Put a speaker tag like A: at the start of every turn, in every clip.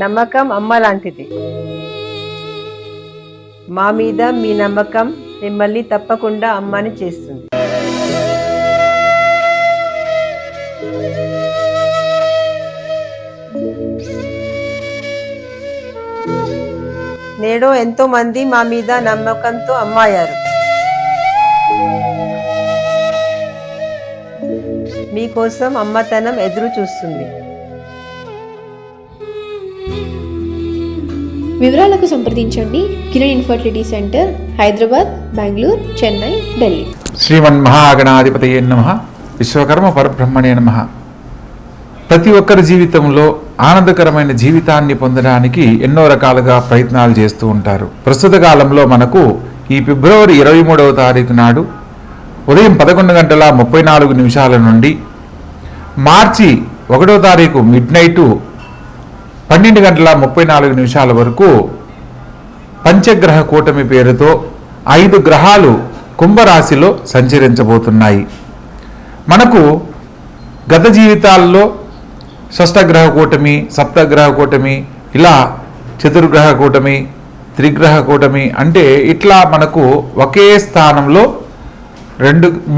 A: నమ్మకం అమ్మ లాంటిది. మా మీద మీ నమ్మకం మిమ్మల్ని తప్పకుండా అమ్మని చేస్తుంది. నేడు ఎంతో మంది మా మీద నమ్మకంతో అమ్మాయారు. మీకోసం అమ్మతనం ఎదురు చూస్తుంది.
B: వివరాలకు సంప్రదించండి. Kiran infertility centre, Hyderabad, Bengaluru, Chennai, Delhi.
C: శ్రీమన్మహాగణాధిపతయే నమః. విశ్వకర్మ పరబ్రహ్మణే నమః. ప్రతి ఒక్కరి జీవితంలో ఆనందకరమైన జీవితాన్ని పొందడానికి ఎన్నో రకాలుగా ప్రయత్నాలు చేస్తూ ఉంటారు. ప్రస్తుత కాలంలో మనకు ఈ ఫిబ్రవరి 23వ తారీఖు నాడు ఉదయం 11:34 నుండి మార్చి 1వ తారీఖు మిడ్నైట్ 12:34 వరకు పంచగ్రహ కూటమి పేరుతో 5 గ్రహాలు కుంభరాశిలో సంచరించబోతున్నాయి. మనకు గత జీవితాల్లో షష్టగ్రహ కూటమి, సప్తగ్రహ కూటమి, ఇలా చతుర్గ్రహ కూటమి, త్రిగ్రహ కూటమి అంటే ఇట్లా మనకు ఒకే స్థానంలో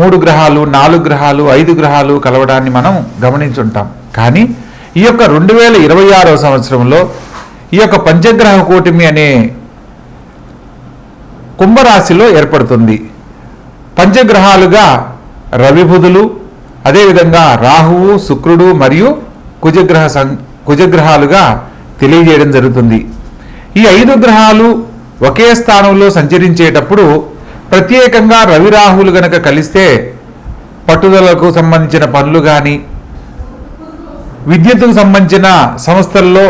C: 3 గ్రహాలు, 4 గ్రహాలు, 5 గ్రహాలు కలవడాన్ని మనం గమనించుంటాం. కానీ ఈ యొక్క 2026వ సంవత్సరంలో ఈ యొక్క పంచగ్రహ కూటమి అనే కుంభరాశిలో ఏర్పడుతుంది. పంచగ్రహాలుగా రవి, బుధులు, అదేవిధంగా రాహువు, శుక్రుడు మరియు కుజగ్రహాలుగా తెలియజేయడం జరుగుతుంది. ఈ 5 గ్రహాలు ఒకే స్థానంలో సంచరించేటప్పుడు ప్రత్యేకంగా రవి, రాహువులు గనక కలిస్తే పట్టుదలకు సంబంధించిన పనులు కానీ, విద్యుత్తుకు సంబంధించిన సంస్థల్లో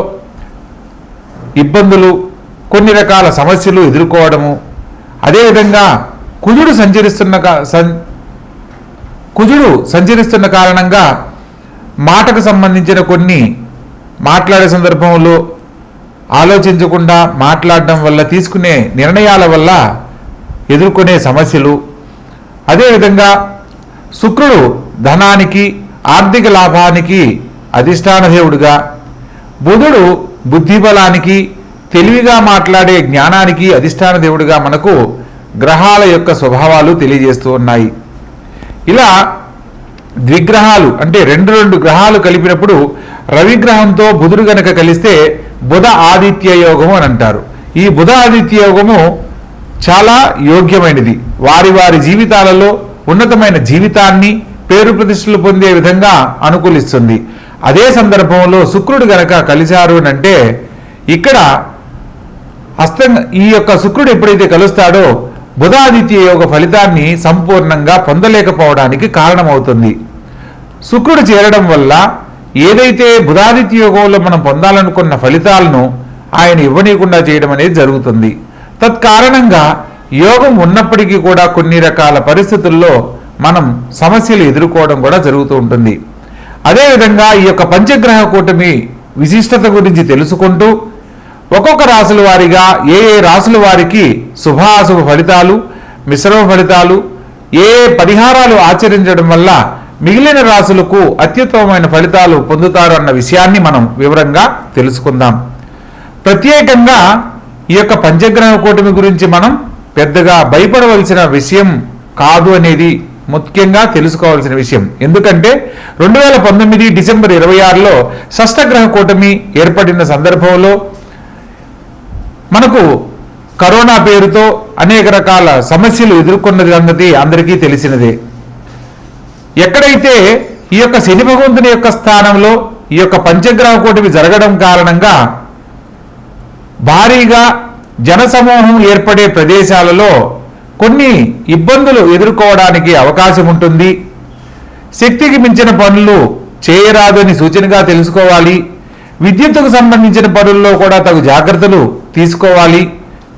C: ఇబ్బందులు, కొన్ని రకాల సమస్యలు ఎదుర్కోవడము, అదేవిధంగా కుజుడు సంచరిస్తున్న కారణంగా మాటకు సంబంధించిన కొన్ని మాట్లాడే సందర్భంలో ఆలోచించకుండా మాట్లాడడం వల్ల, తీసుకునే నిర్ణయాల వల్ల ఎదుర్కొనే సమస్యలు, అదేవిధంగా శుక్రుడు ధనానికి, ఆర్థిక లాభానికి అధిష్టాన దేవుడుగా, బుధుడు బుద్ధిబలానికి, తెలివిగా మాట్లాడే జ్ఞానానికి అధిష్టాన దేవుడుగా మనకు గ్రహాల యొక్క స్వభావాలు తెలియజేస్తూ ఉన్నాయి. ఇలా ద్విగ్రహాలు అంటే 2 గ్రహాలు కలిపినప్పుడు రవిగ్రహంతో బుధుడు గనక కలిస్తే బుధ ఆదిత్య యోగము అని అంటారు. ఈ బుధ ఆదిత్య యోగము చాలా యోగ్యమైనది. వారి జీవితాలలో ఉన్నతమైన జీవితాన్ని, పేరు ప్రతిష్టలు పొందే విధంగా అనుకూలిస్తుంది. అదే సందర్భంలో శుక్రుడు గనక కలిశారు అంటే ఇక్కడ ఈ యొక్క శుక్రుడు ఎప్పుడైతే కలుస్తాడో బుధాదిత్య యోగ ఫలితాన్ని సంపూర్ణంగా పొందలేకపోవడానికి కారణమవుతుంది. శుక్రుడు చేరడం వల్ల ఏదైతే బుధాదిత్య యోగంలో మనం పొందాలనుకున్న ఫలితాలను ఆయన ఇవ్వనీయకుండా చేయడం అనేది జరుగుతుంది. తత్కారణంగా యోగం ఉన్నప్పటికీ కూడా కొన్ని రకాల పరిస్థితుల్లో మనం సమస్యలు ఎదుర్కోవడం కూడా జరుగుతూ ఉంటుంది. అదేవిధంగా ఈ యొక్క పంచగ్రహ కూటమి విశిష్టత గురించి తెలుసుకుంటూ ఒక్కొక్క రాశుల వారిగా ఏ రాశుల వారికి శుభాశుభ ఫలితాలు, మిశ్రమ ఫలితాలు, ఏ పరిహారాలు ఆచరించడం వల్ల మిగిలిన రాశులకు అత్యుత్తమమైన ఫలితాలు పొందుతారు అన్న విషయాన్ని మనం వివరంగా తెలుసుకుందాం. ప్రత్యేకంగా ఈ యొక్క పంచగ్రహ కూటమి గురించి మనం పెద్దగా భయపడవలసిన విషయం కాదు అనేది ముఖ్యంగా తెలుసుకోవాల్సిన విషయం. ఎందుకంటే 2019 డిసెంబర్ 26లో షష్టగ్రహ కూటమి ఏర్పడిన సందర్భంలో మనకు కరోనా పేరుతో అనేక రకాల సమస్యలు ఎదుర్కొన్న సంగతి అందరికీ తెలిసినదే. ఎక్కడైతే ఈ యొక్క శని భగవంతుని యొక్క స్థానంలో ఈ యొక్క పంచగ్రహ కూటమి జరగడం కారణంగా భారీగా జనసమూహం ఏర్పడే ప్రదేశాలలో కొన్ని ఇబ్బందులు ఎదుర్కోవడానికి అవకాశం ఉంటుంది. శక్తికి మించిన పనులు చేయరాదని సూచనగా తెలుసుకోవాలి. విద్యుత్తుకు సంబంధించిన పనుల్లో కూడా తగు జాగ్రత్తలు తీసుకోవాలి.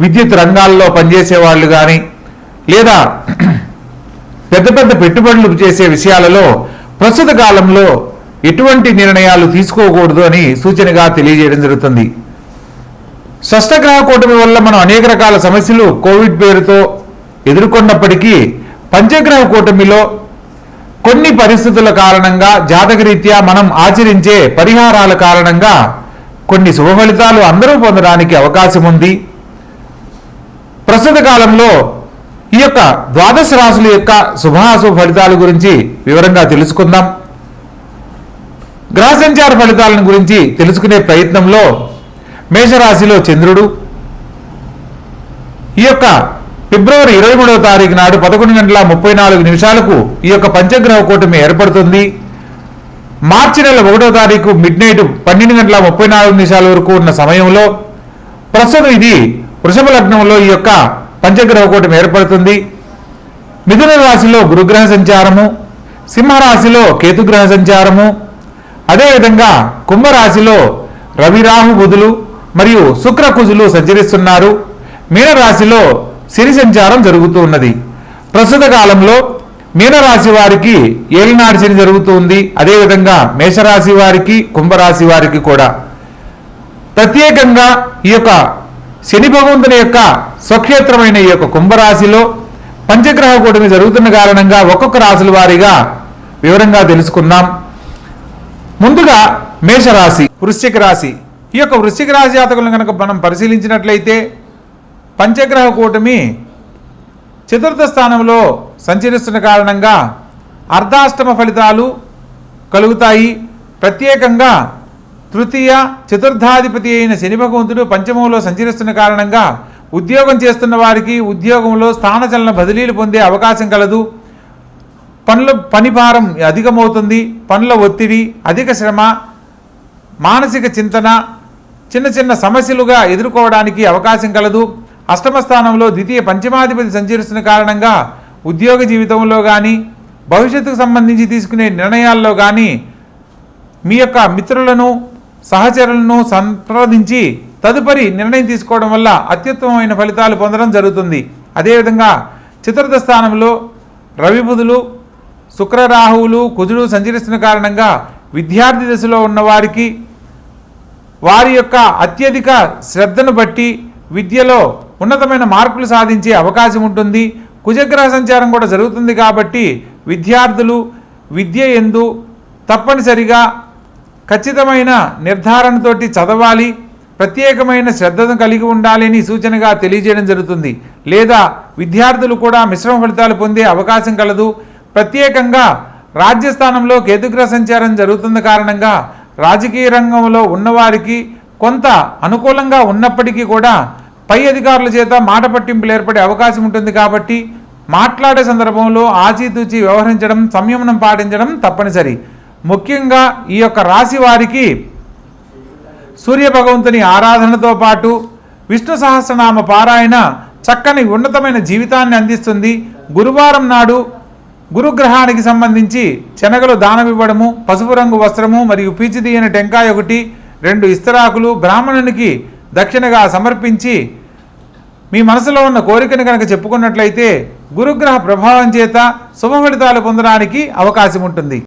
C: విద్యుత్ రంగాల్లో పనిచేసే వాళ్ళు కానీ లేదా పెద్ద పెద్ద పెట్టుబడులు చేసే విషయాలలో ప్రస్తుత కాలంలో ఎటువంటి నిర్ణయాలు తీసుకోకూడదు అని సూచనగా తెలియజేయడం జరుగుతుంది. షష్టగ్రహ కూటమి వల్ల మనం అనేక రకాల సమస్యలు కోవిడ్ పేరుతో ఎదుర్కొన్నప్పటికీ పంచగ్రహ కూటమిలో కొన్ని పరిస్థితుల కారణంగా జాతకరీత్యా మనం ఆచరించే పరిహారాల కారణంగా కొన్ని శుభ ఫలితాలు అందరూ పొందడానికి అవకాశం ఉంది. ప్రస్తుత కాలంలో ఈ యొక్క ద్వాదశ రాశుల యొక్క శుభాశుభ ఫలితాల గురించి వివరంగా తెలుసుకుందాం. గ్రహ సంచార ఫలితాలను గురించి తెలుసుకునే ప్రయత్నంలో మేషరాశిలో చంద్రుడు ఈ యొక్క ఫిబ్రవరి 23వ తారీఖు నాడు 11:34 ఈ యొక్క పంచగ్రహ కూటమి ఏర్పడుతుంది. మార్చి నెల 1వ తారీఖు మిడ్ నైట్ 12:34 వరకు ఉన్న సమయంలో ప్రస్తుతం ఇది వృషభ లగ్నంలో ఈ యొక్క పంచగ్రహ కూటమి ఏర్పడుతుంది. మిథున రాశిలో గురుగ్రహ సంచారము, సింహరాశిలో కేతుగ్రహ సంచారము, అదేవిధంగా కుంభరాశిలో రవి రాహు బుధులు మరియు శుక్ర కుజులు సంచరిస్తున్నారు. మీనరాశిలో శని సంచారం జరుగుతూ ఉన్నది. ప్రస్తుత కాలంలో మీనరాశి వారికి ఏలినాడు శని జరుగుతుంది. అదేవిధంగా మేషరాశి వారికి కుంభరాశి వారికి కూడా ప్రత్యేకంగా ఈ యొక్క శని భగవంతుని యొక్క స్వక్షేత్రమైన ఈ యొక్క కుంభరాశిలో పంచగ్రహ కూటమి జరుగుతున్న కారణంగా ఒక్కొక్క రాశుల వారీగా వివరంగా తెలుసుకుందాం. ముందుగా మేషరాశి, వృశ్చిక రాశి. ఈ యొక్క వృశ్చిక రాశి జాతకులను కనుక మనం పరిశీలించినట్లయితే పంచగ్రహ కూటమి చతుర్థ స్థానంలో సంచరిస్తున్న కారణంగా అర్ధాష్టమ ఫలితాలు కలుగుతాయి. ప్రత్యేకంగా తృతీయ చతుర్థాధిపతి అయిన శని భగవంతుడు పంచమంలో సంచరిస్తున్న కారణంగా ఉద్యోగం చేస్తున్న వారికి ఉద్యోగంలో స్థానచలన బదిలీలు పొందే అవకాశం కలదు. పని భారం అధికమవుతుంది. పనుల ఒత్తిడి, అధిక శ్రమ, మానసిక చింతన చిన్న చిన్న సమస్యలుగా ఎదుర్కోవడానికి అవకాశం కలదు. అష్టమ స్థానంలో ద్వితీయ పంచమాధిపతి సంచరిస్తున్న కారణంగా ఉద్యోగ జీవితంలో కానీ భవిష్యత్తుకు సంబంధించి తీసుకునే నిర్ణయాల్లో కానీ మీ యొక్క మిత్రులను సహచరులను సంప్రదించి తదుపరి నిర్ణయం తీసుకోవడం వల్ల అత్యుత్తమమైన ఫలితాలు పొందడం జరుగుతుంది. అదేవిధంగా చతుర్థ స్థానంలో రవి బుధులు శుక్ర రాహువులు కుజుడు సంచరిస్తున్న కారణంగా విద్యార్థి దశలో ఉన్నవారికి వారి యొక్క అత్యధిక శ్రద్ధను బట్టి విద్యలో ఉన్నతమైన మార్కులు సాధించే అవకాశం ఉంటుంది. కుజగ్రహ సంచారం కూడా జరుగుతుంది కాబట్టి విద్యార్థులు విద్య యందు తప్పనిసరిగా ఖచ్చితమైన నిర్ధారణతోటి చదవాలి, ప్రత్యేకమైన శ్రద్ధను కలిగి ఉండాలి అని సూచనగా తెలియజేయడం జరుగుతుంది. లేదా విద్యార్థులు కూడా మిశ్రమ ఫలితాలు పొందే అవకాశం కలదు. ప్రత్యేకంగా రాజ్యస్థానంలో కేతుగ్రహ సంచారం జరుగుతున్న కారణంగా రాజకీయ రంగంలో ఉన్నవారికి కొంత అనుకూలంగా ఉన్నప్పటికీ కూడా పై అధికారుల చేత మాట పట్టింపులు ఏర్పడే అవకాశం ఉంటుంది. కాబట్టి మాట్లాడే సందర్భంలో ఆచితూచి వ్యవహరించడం, సంయమనం పాటించడం తప్పనిసరి. ముఖ్యంగా ఈ యొక్క రాశి వారికి సూర్య భగవంతుని ఆరాధనతో పాటు విష్ణు సహస్రనామ పారాయణ చక్కని ఉన్నతమైన జీవితాన్ని అందిస్తుంది. గురువారం నాడు గురుగ్రహానికి సంబంధించి శనగలు దానమివ్వడము, పసుపు రంగు వస్త్రము మరియు పీచిదీయని టెంకాయ 1, 2 ఇస్తరాకులు బ్రాహ్మణునికి దక్షిణగా సమర్పించి మీ మనసులో ఉన్న కోరికను కనుక చెప్పుకున్నట్లయితే గురుగ్రహ ప్రభావం చేత శుభ ఫలితాలు పొందడానికి అవకాశం ఉంటుంది.